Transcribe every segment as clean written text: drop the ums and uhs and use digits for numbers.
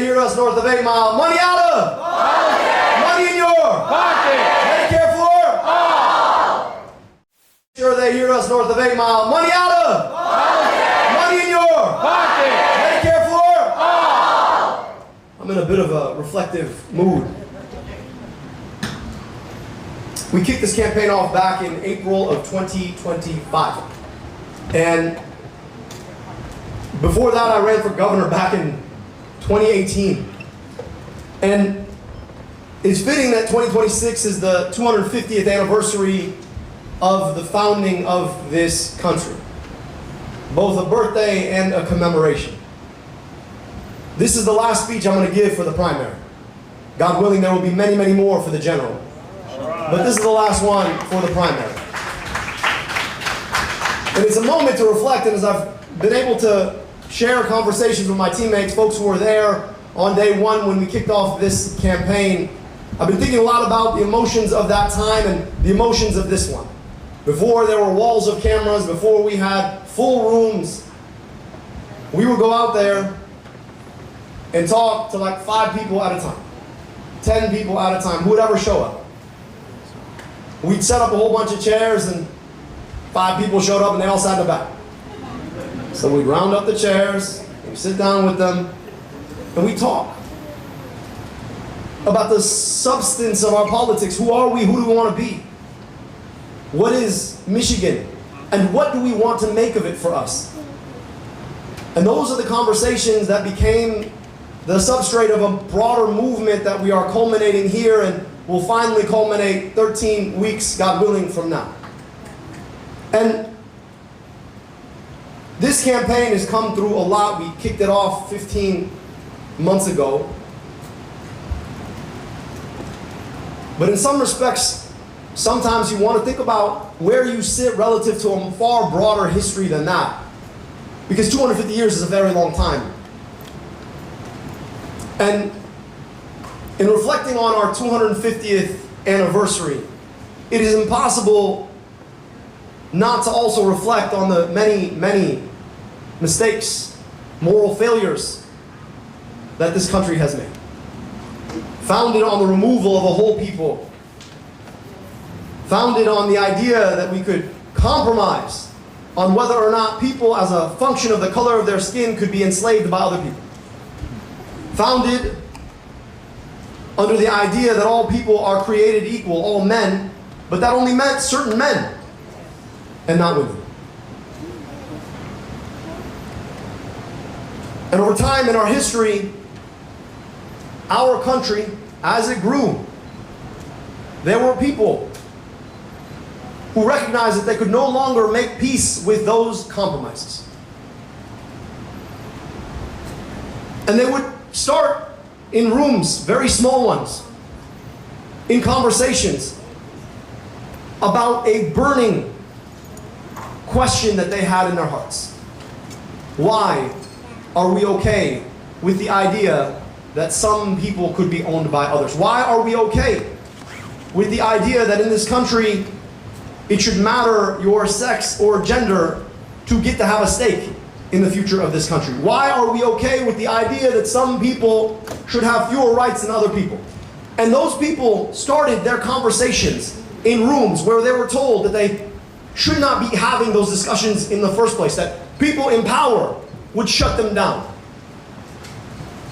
they hear us north of 8 Mile? Money out of? Pocket. Money in your? Pocket. Medicare for? All. Sure they hear us north of 8 Mile? Money out of? Pocket. Money in your? Pocket. Medicare for? All. I'm in a bit of a reflective mood. We kicked this campaign off back in April of 2025. And before that, I ran for governor back in 2018. And it's fitting that 2026 is the 250th anniversary of the founding of this country. Both a birthday and a commemoration. This is the last speech I'm going to give for the primary. God willing, there will be many, many more for the general. But this is the last one for the primary. And it's a moment to reflect, and as I've been able to share conversations with my teammates, folks who were there on day one when we kicked off this campaign, I've been thinking a lot about the emotions of that time and the emotions of this one. Before there were walls of cameras, before we had full rooms, we would go out there and talk to like 5 people at a time, 10 people at a time, who would ever show up. We'd set up a whole bunch of chairs and 5 people showed up and they all sat in the back. So we'd round up the chairs, we'd sit down with them, and we'd talk about the substance of our politics. Who are we? Who do we want to be? What is Michigan? And what do we want to make of it for us? And those are the conversations that became the substrate of a broader movement that we are culminating here and will finally culminate 13 weeks, God willing, from now. And this campaign has come through a lot. We kicked it off 15 months ago. But in some respects, sometimes you want to think about where you sit relative to a far broader history than that. Because 250 years is a very long time. And in reflecting on our 250th anniversary, it is impossible not to also reflect on the many, many mistakes, moral failures that this country has made. Founded on the removal of a whole people. Founded on the idea that we could compromise on whether or not people, as a function of the color of their skin, could be enslaved by other people. Founded under the idea that all people are created equal, all men, but that only meant certain men and not women. And over time in our history, our country, as it grew, there were people who recognized that they could no longer make peace with those compromises. And they would start in rooms, very small ones, in conversations about a burning question that they had in their hearts. Why are we okay with the idea that some people could be owned by others? Why are we okay with the idea that in this country it should matter your sex or gender to get to have a stake in the future of this country? Why are we okay with the idea that some people should have fewer rights than other people? And those people started their conversations in rooms where they were told that they should not be having those discussions in the first place, that people in power would shut them down.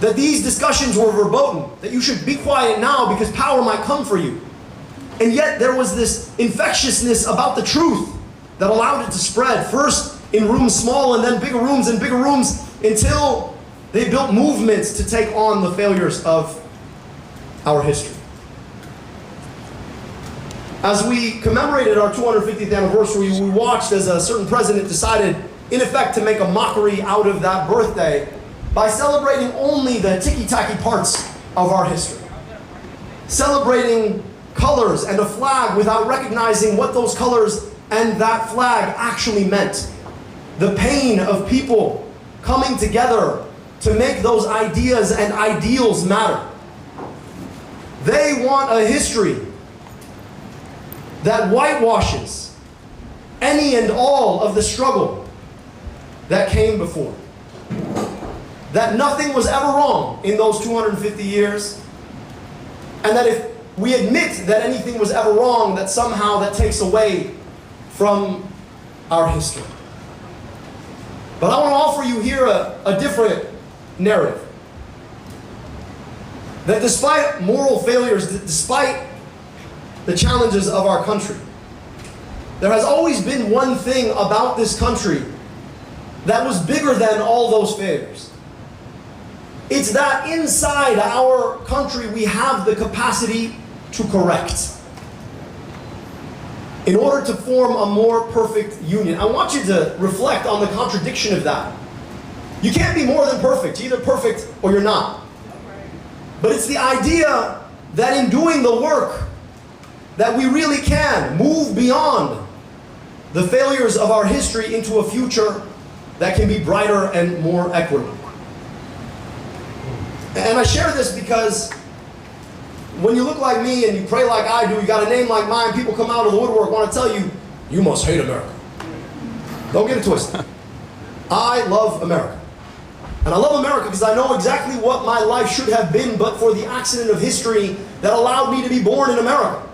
That these discussions were verboten, that you should be quiet now because power might come for you. And yet there was this infectiousness about the truth that allowed it to spread, first in rooms small and then bigger rooms and bigger rooms, until they built movements to take on the failures of our history. As we commemorated our 250th anniversary, we watched as a certain president decided, in effect, to make a mockery out of that birthday by celebrating only the ticky-tacky parts of our history. Celebrating colors and a flag without recognizing what those colors and that flag actually meant. The pain of people coming together to make those ideas and ideals matter. They want a history that whitewashes any and all of the struggle that came before. that nothing was ever wrong in those 250 years, and that if we admit that anything was ever wrong, that somehow that takes away from our history. But I want to offer you here a different narrative. That despite moral failures, despite the challenges of our country, there has always been one thing about this country that was bigger than all those failures. It's that inside our country we have the capacity to correct in order to form a more perfect union. I want you to reflect on the contradiction of that. You can't be more than perfect. You're either perfect or you're not. But it's the idea that in doing the work that we really can move beyond the failures of our history into a future that can be brighter and more equitable. And I share this because when you look like me and you pray like I do, you got a name like mine, people come out of the woodwork want to tell you, you must hate America. Don't get it twisted. I love America. And I love America because I know exactly what my life should have been but for the accident of history that allowed me to be born in America.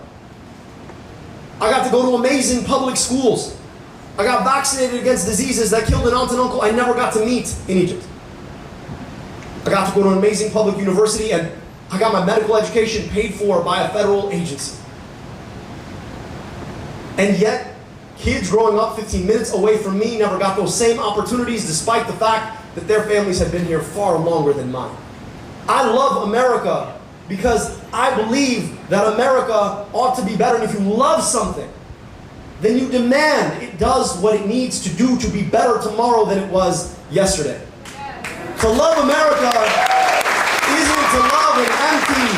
I got to go to amazing public schools. I got vaccinated against diseases that killed an aunt and uncle I never got to meet in Egypt. I got to go to an amazing public university, and I got my medical education paid for by a federal agency. And yet, kids growing up 15 minutes away from me never got those same opportunities despite the fact that their families had been here far longer than mine. I love America because I believe that America ought to be better. And if you love something, then you demand it does what it needs to do to be better tomorrow than it was yesterday. To love America isn't to love an empty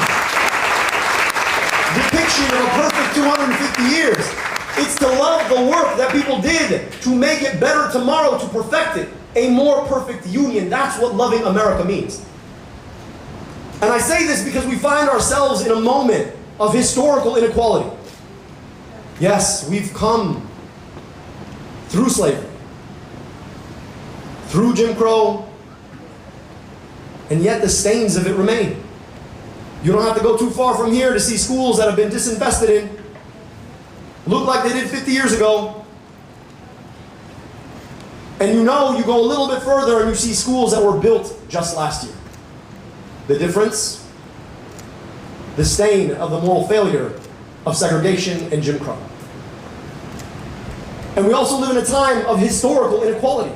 depiction of a perfect 250 years. It's to love the work that people did to make it better tomorrow, to perfect it, a more perfect union. That's what loving America means. And I say this because we find ourselves in a moment of historical inequality. Yes, we've come through slavery, through Jim Crow, and yet the stains of it remain. You don't have to go too far from here to see schools that have been disinvested in look like they did 50 years ago. And you know, you go a little bit further and you see schools that were built just last year. The difference? The stain of the moral failure of segregation and Jim Crow. And we also live in a time of historical inequality.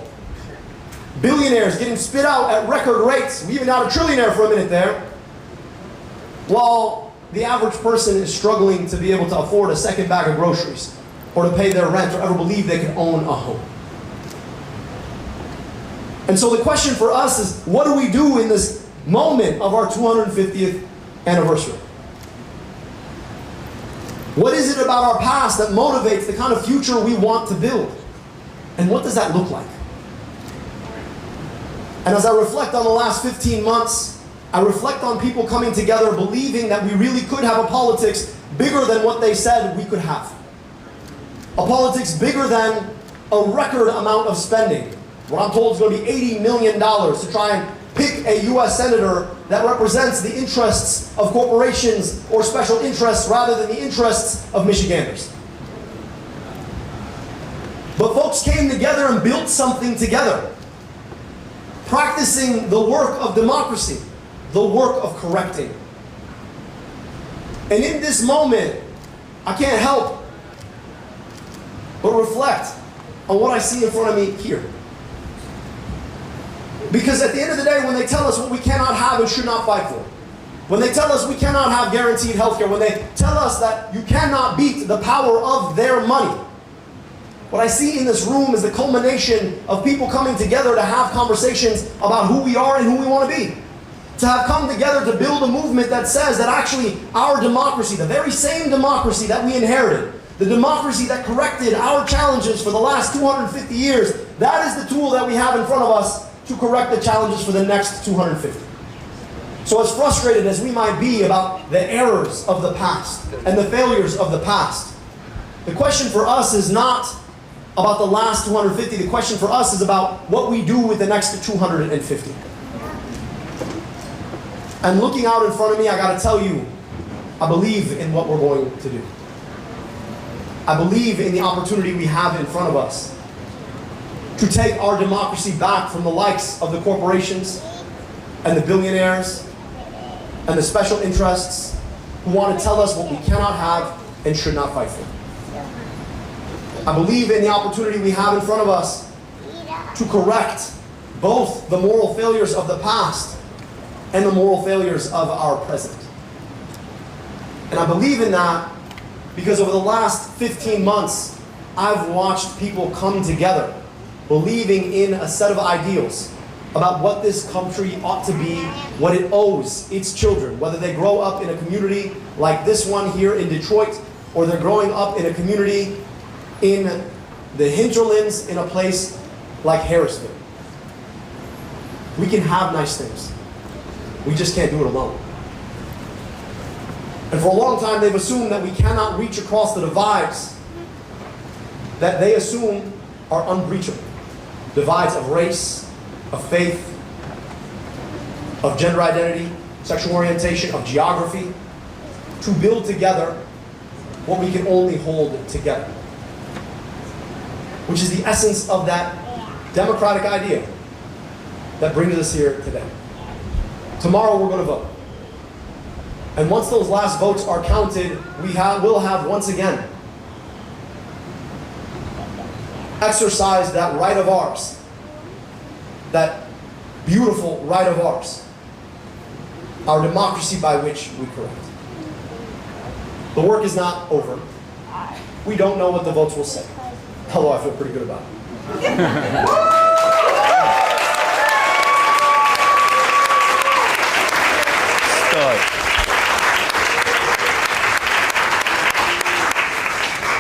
Billionaires getting spit out at record rates. We even had a trillionaire for a minute there. While the average person is struggling to be able to afford a second bag of groceries, or to pay their rent, or ever believe they can own a home. And so the question for us is, what do we do in this moment of our 250th anniversary? What is it about our past that motivates the kind of future we want to build? And what does that look like? And as I reflect on the last 15 months, I reflect on people coming together believing that we really could have a politics bigger than what they said we could have. A politics bigger than a record amount of spending. What I'm told is going to be $80 million to try and pick a U.S. senator that represents the interests of corporations or special interests rather than the interests of Michiganders. But folks came together and built something together, practicing the work of democracy, the work of correcting. And in this moment, I can't help but reflect on what I see in front of me here. Because at the end of the day, when they tell us what we cannot have and should not fight for, when they tell us we cannot have guaranteed health care, when they tell us that you cannot beat the power of their money, what I see in this room is the culmination of people coming together to have conversations about who we are and who we want to be. To have come together to build a movement that says that actually our democracy, the very same democracy that we inherited, the democracy that corrected our challenges for the last 250 years, that is the tool that we have in front of us to correct the challenges for the next 250. So as frustrated as we might be about the errors of the past and the failures of the past, the question for us is not about the last 250. The question for us is about what we do with the next 250. And looking out in front of me, I gotta tell you, I believe in what we're going to do. I believe in the opportunity we have in front of us to take our democracy back from the likes of the corporations and the billionaires and the special interests who want to tell us what we cannot have and should not fight for. I believe in the opportunity we have in front of us to correct both the moral failures of the past and the moral failures of our present. And I believe in that because over the last 15 months, I've watched people come together believing in a set of ideals about what this country ought to be, what it owes its children, whether they grow up in a community like this one here in Detroit, or they're growing up in a community in the hinterlands in a place like Harrisville. We can have nice things. We just can't do it alone. And for a long time, they've assumed that we cannot reach across the divides that they assume are unbreachable. Divides of race, of faith, of gender identity, sexual orientation, of geography, to build together what we can only hold together. Which is the essence of that democratic idea that brings us here today. Tomorrow we're going to vote. And once those last votes are counted, we'll have once again exercised that right of ours, that beautiful right of ours, our democracy by which we correct. The work is not over. We don't know what the votes will say, although I feel pretty good about it.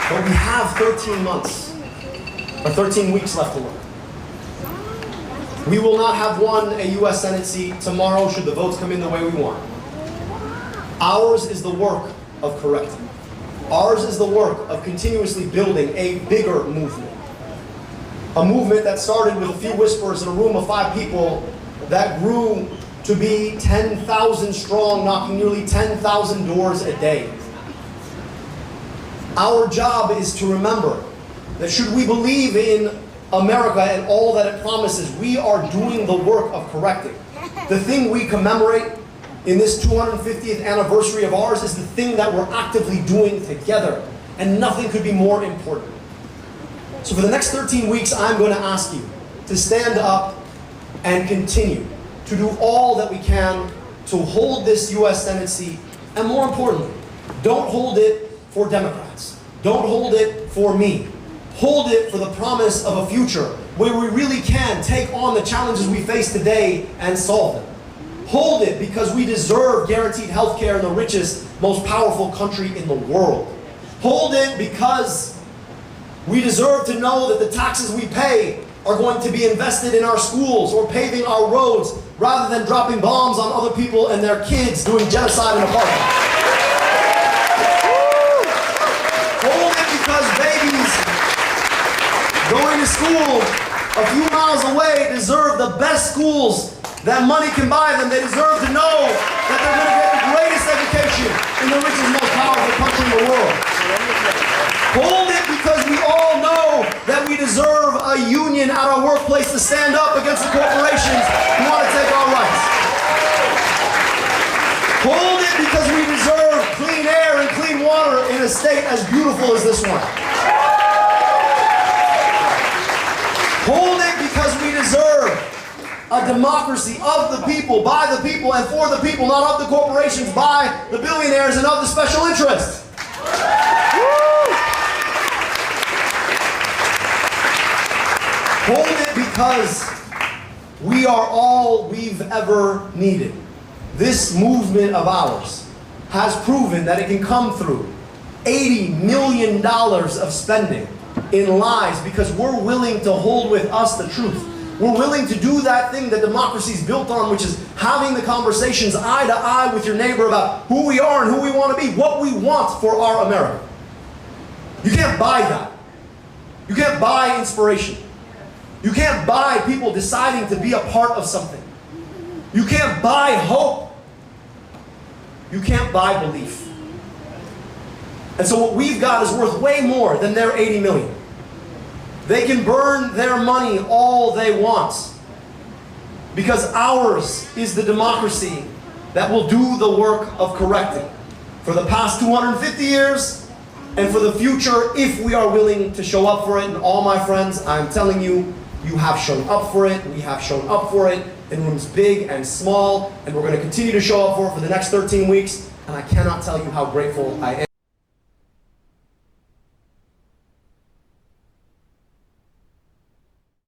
But we have 13 months, or 13 weeks left to work. We will not have won a U.S. Senate seat tomorrow should the votes come in the way we want. Ours is the work of correcting. Ours is the work of continuously building a bigger movement. A movement that started with a few whispers in a room of 5 people that grew to be 10,000 strong, knocking nearly 10,000 doors a day. Our job is to remember that should we believe in America and all that it promises, we are doing the work of correcting. The thing we commemorate in this 250th anniversary of ours is the thing that we're actively doing together, and nothing could be more important. So for the next 13 weeks, I'm going to ask you to stand up and continue to do all that we can to hold this U.S. Senate seat, and more importantly, don't hold it for Democrats. Don't hold it for me. Hold it for the promise of a future where we really can take on the challenges we face today and solve them. Hold it because we deserve guaranteed health care in the richest, most powerful country in the world. Hold it because we deserve to know that the taxes we pay are going to be invested in our schools or paving our roads rather than dropping bombs on other people and their kids doing genocide in a park. Hold it because babies going to school a few miles away deserve the best schools that money can buy them. They deserve to know that they're going to get the greatest education in the richest, most powerful country in the world. Hold it because we all know that we deserve a union at our workplace to stand up against the corporations who want to take our rights. Hold it because we deserve clean air and clean water in a state as beautiful as this one. Hold it because we deserve a democracy of the people, by the people, and for the people, not of the corporations, by the billionaires, and of the special interests. Hold it because we are all we've ever needed. This movement of ours has proven that it can come through $80 million of spending in lies because we're willing to hold with us the truth. We're willing to do that thing that democracy is built on, which is having the conversations eye to eye with your neighbor about who we are and who we want to be, what we want for our America. You can't buy that. You can't buy inspiration. You can't buy people deciding to be a part of something. You can't buy hope. You can't buy belief. And so what we've got is worth way more than their 80 million. They can burn their money all they want, because ours is the democracy that will do the work of correcting for the past 250 years and for the future, if we are willing to show up for it. And all my friends, I'm telling you, you have shown up for it. We have shown up for it in rooms big and small, and we're going to continue to show up for it for the next 13 weeks. And I cannot tell you how grateful I am.